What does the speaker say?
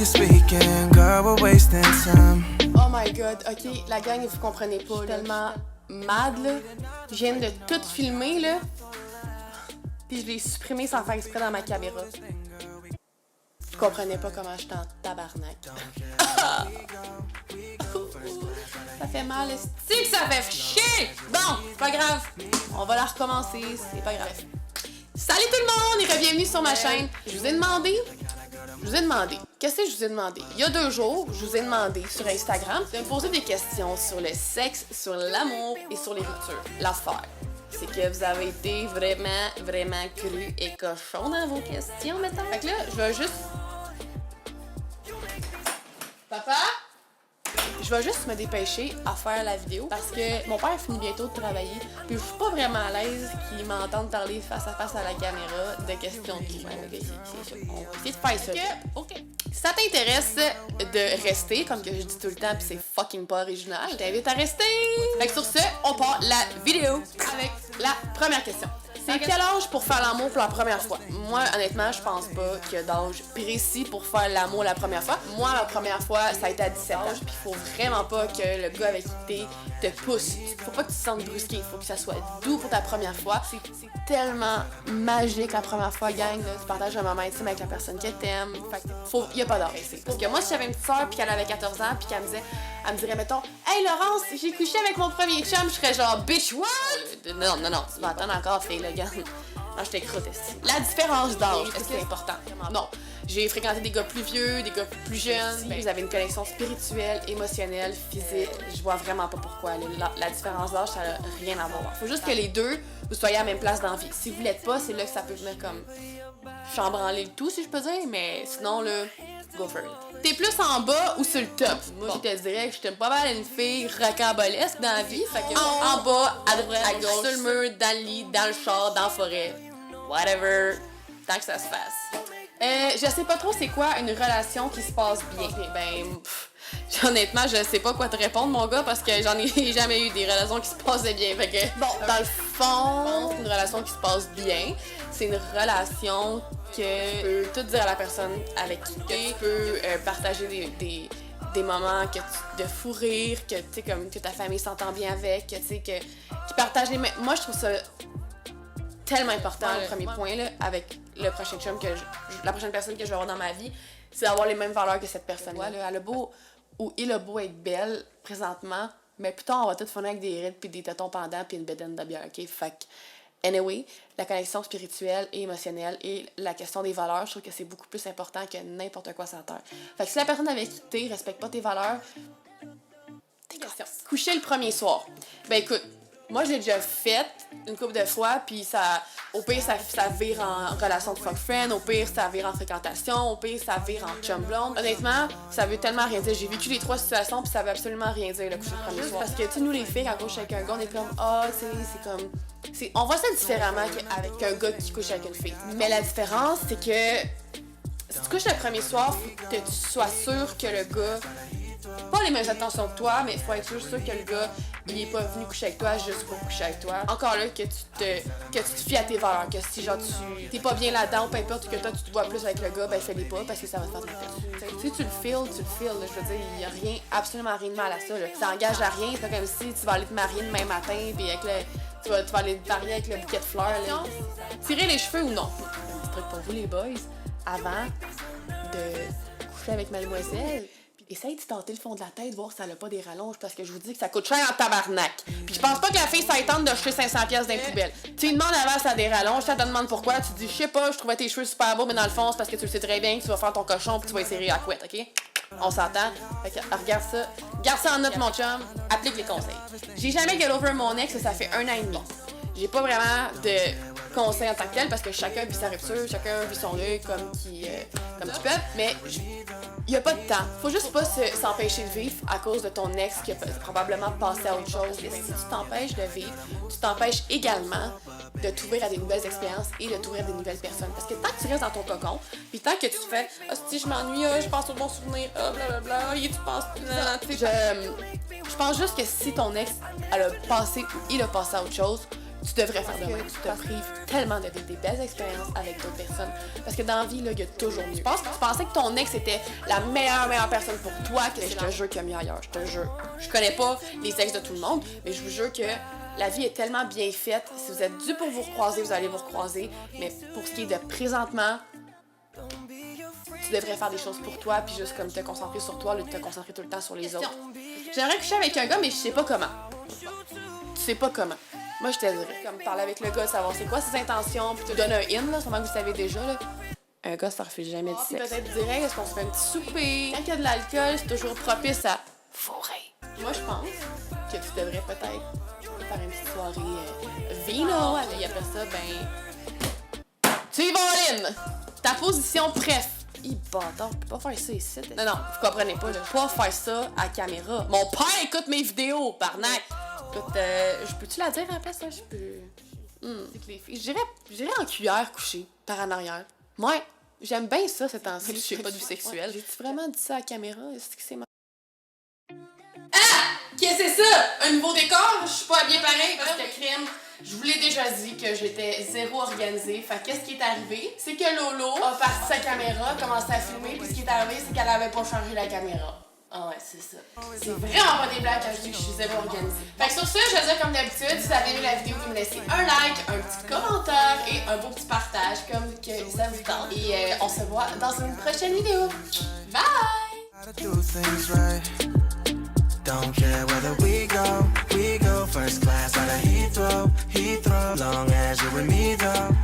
you're speaking, girl, we're wasting time. Oh my god, ok, la gang, vous comprenez pas, je suis tellement mad là. Je viens de tout filmer là. Puis je l'ai supprimé sans faire exprès dans ma caméra. Vous comprenez pas comment je suis en tabarnak. Ça fait mal, est-ce que ça fait chier? Bon, c'est pas grave. On va la recommencer, c'est pas grave. Salut tout le monde et bienvenue sur ma chaîne. Je vous ai demandé, qu'est-ce que je vous ai demandé? Il y a 2 jours, je vous ai demandé sur Instagram de me poser des questions sur le sexe, sur l'amour et sur les ruptures. L'affaire, c'est que vous avez été vraiment cru et cochon dans vos questions, mettons. Fait que là, je vais juste... Papa? Je vais juste me dépêcher à faire la vidéo parce que mon père finit bientôt de travailler puis je suis pas vraiment à l'aise qu'il m'entende parler face à face à la caméra de questions de cul. On va essayer de faire ça. Ok. Si ça t'intéresse de rester, comme que je dis tout le temps pis c'est fucking pas original, je t'invite à rester! Fait que sur ce, on part la vidéo avec la première question. C'est quel âge pour faire l'amour pour la première fois? Moi, honnêtement, je pense pas qu'il y a d'âge précis pour faire l'amour la première fois. Moi, la première fois, ça a été à 17 ans. Puis faut vraiment pas que le gars avec qui t'es te pousse. Faut pas que tu te sentes brusqué. Faut que ça soit doux pour ta première fois. C'est tellement magique la première fois, gang. Là. Tu partages un moment intime avec la personne que t'aimes. Fait que y a pas d'âge. Parce que moi, si j'avais une petite soeur puis qu'elle avait 14 ans puis qu'elle me dirait, mettons, hey Laurence, j'ai couché avec mon premier chum, je serais genre, bitch, what? Non, tu vas attendre encore, fille, là, gars. Non, je t'écroute ici. La différence d'âge, est-ce que c'est important? Non. J'ai fréquenté des gars plus vieux, des gars plus jeunes. Vous avez une connexion spirituelle, émotionnelle, physique. Je vois vraiment pas pourquoi. La différence d'âge, ça n'a rien à voir. Faut juste que les deux, vous soyez à la même place dans la vie. Si vous l'êtes pas, c'est là que ça peut venir comme chambranler le tout, si je peux dire. Mais sinon, là, go for it. T'es plus en bas ou sur le top? Moi, je te dirais que j'étais pas mal une fille rocambolesque dans la vie. Fait que en bas, à droite, à gauche, sur le mur, dans le lit, dans le char, dans la forêt. Whatever. Tant que ça se fasse. Je sais pas trop c'est quoi une relation qui se passe bien. Honnêtement, je sais pas quoi te répondre, mon gars, parce que j'en ai jamais eu des relations qui se passaient bien. Fait que, bon, dans le fond, une relation qui se passe bien, c'est une relation que tu peux tout dire à la personne avec qui tu peux partager des moments de fou rire, que tu sais comme que ta famille s'entend bien avec, que tu sais qui partagent les mêmes. Moi, je trouve ça tellement important, le premier point là, avec le prochain chum la prochaine personne que je vais avoir dans ma vie, c'est d'avoir les mêmes valeurs que cette personne-là. Elle a beau ou il a beau être belle présentement, mais plus tard on va tout finir avec des rides puis des tétons pendants puis une bédaine de bière, ok? Fait que, anyway, la connexion spirituelle et émotionnelle et la question des valeurs, je trouve que c'est beaucoup plus important que n'importe quoi sur la terre. Fait que si la personne avec qui t'es respecte pas tes valeurs, tes questions. Coucher le premier soir. Ben écoute, moi, je l'ai déjà fait une couple de fois, puis au pire, ça vire en relation de fuck friend, au pire, ça vire en fréquentation, au pire, ça vire en chum blonde. Honnêtement, ça veut tellement rien dire. J'ai vécu les 3 situations, puis ça veut absolument rien dire, le coucher le premier soir. Parce que, tu sais, nous, les filles, quand on couche avec un gars, on est comme, c'est comme... On voit ça différemment qu'avec un gars qui couche avec une fille. Mais la différence, c'est que si tu couches le premier soir, faut que tu sois sûr que le gars... Pas les mêmes attentions que toi, mais il faut être sûr que le gars, il est pas venu coucher avec toi juste pour coucher avec toi. Encore là, que tu te fies à tes valeurs, que si genre t'es pas bien là-dedans, peu importe que toi tu te vois plus avec le gars, ben fais-les pas parce que ça va te faire mal. Si tu le feels, là, je veux dire, il y a rien, absolument rien de mal à ça, là. Ça engage à rien, c'est pas comme si tu vas aller te marier demain matin, puis avec tu vas aller te marier avec le bouquet de fleurs, là. Tirer les cheveux ou non? Un petit truc pour vous les boys, avant de coucher avec mademoiselle, essaye de tenter le fond de la tête, voir si ça n'a pas des rallonges, parce que je vous dis que ça coûte cher en tabarnak. Puis je pense pas que la fille s'attende de jeter 500$ dans les poubelles. Tu lui demandes avant si ça a des rallonges, ça te demande pourquoi, tu dis je sais pas, je trouvais tes cheveux super beaux, mais dans le fond, c'est parce que tu le sais très bien que tu vas faire ton cochon puis tu vas essayer à la couette, ok? On s'entend? Fait que regarde ça. Garde ça en note, mon chum. Applique les conseils. J'ai jamais get over mon ex, ça fait 1 an et demi. J'ai pas vraiment de conseils en tant que tel parce que chacun vit sa rupture, chacun vit son deuil comme tu peux, mais il y a pas de temps. Faut juste pas s'empêcher de vivre à cause de ton ex qui a probablement passé à autre chose. Et si tu t'empêches de vivre, tu t'empêches également de t'ouvrir à des nouvelles expériences et de t'ouvrir à des nouvelles personnes. Parce que tant que tu restes dans ton cocon, puis tant que tu te fais « Ah, si je m'ennuie, je pense aux bons souvenirs, blablabla, tu penses... » Je pense juste que si ton ex, elle a passé ou il a passé à autre chose, tu devrais faire de même. Tu te prives tellement de vivre des belles expériences avec d'autres personnes. Parce que dans la vie, là, il y a toujours mieux. Tu pensais que ton ex était la meilleure personne pour toi, que je te jure qu'il y a mieux ailleurs. Je te jure. Je connais pas les ex de tout le monde, mais je vous jure que la vie est tellement bien faite. Si vous êtes dû pour vous recroiser, vous allez vous recroiser. Mais pour ce qui est de présentement, tu devrais faire des choses pour toi, puis juste comme te concentrer sur toi, au lieu de te concentrer tout le temps sur les autres. J'aimerais coucher avec un gars, mais je sais pas comment. Tu sais pas comment. Moi, je t'aiderais. Comme parler avec le gars, savoir c'est quoi ses intentions, puis te donner un in, là, sûrement que vous savez déjà, là. Un gars, ça refuse jamais de sexe. Peut-être direct, est-ce qu'on se fait un petit souper? Quand il y a de l'alcool, c'est toujours propice à fourrer. Moi, je pense que tu devrais peut-être faire une petite soirée vino, et après ça, ben... Tu y vas, Lynn! Ta position préf. Bâtard, tu peux pas faire ça ici. Non, vous comprenez pas, je peux pas faire ça à caméra. Mon père écoute mes vidéos, barnac! Écoute, je peux-tu la dire à la place, là? Je peux... C'est que les filles... Je dirais en cuillère couchée, par en arrière. Ouais, j'aime bien ça, cette temps-ci. Je sais pas du sexuel. J'ai-tu vraiment dit ça à la caméra? Est-ce que c'est ma... Ah! Qu'est-ce que c'est ça? Un nouveau décor? Je suis pas habillée pareil parce que crème. Je vous l'ai déjà dit que j'étais zéro organisée. Fait qu'est-ce qui est arrivé? C'est que Lolo a parti sa caméra, a commencé à filmer, puis ce qui est arrivé, c'est qu'elle avait pas changé la caméra. Ah ouais, c'est ça. C'est vraiment pas des blagues quand je dis que je suis zéro organisée. Fait que sur ce, je vais dire comme d'habitude, si vous avez aimé la vidéo, vous me laissez un like, un petit commentaire et un beau petit partage comme que ça vous tente. Et on se voit dans une prochaine vidéo. Bye! Gotta do things right. Don't care whether we go first class out of Heathrow, long as you're with me though.